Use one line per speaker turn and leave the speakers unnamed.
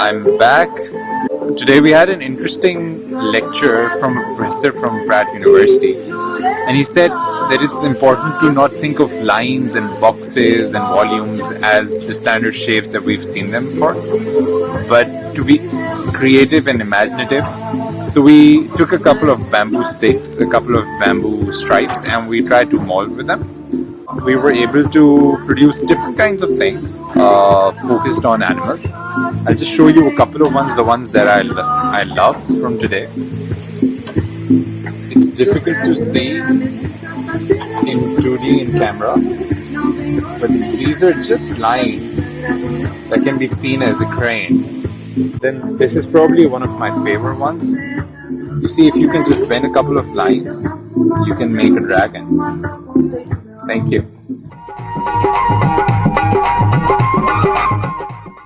I'm back. Today we had an interesting lecture from a professor from Pratt University, and he said that it's important to not think of lines and boxes and volumes as the standard shapes that we've seen them for, but to be creative and imaginative. So we took a couple of bamboo sticks, a couple of bamboo stripes, and we tried to mold with them. We were able to produce different kinds of things focused on animals. I'll just show you a couple of ones, the ones that I love from today. It's difficult to see in 2D in camera, but these are just lines that can be seen as a crane. Then this is probably one of my favorite ones. You see, if you can just bend a couple of lines, you can make a dragon. Thank you.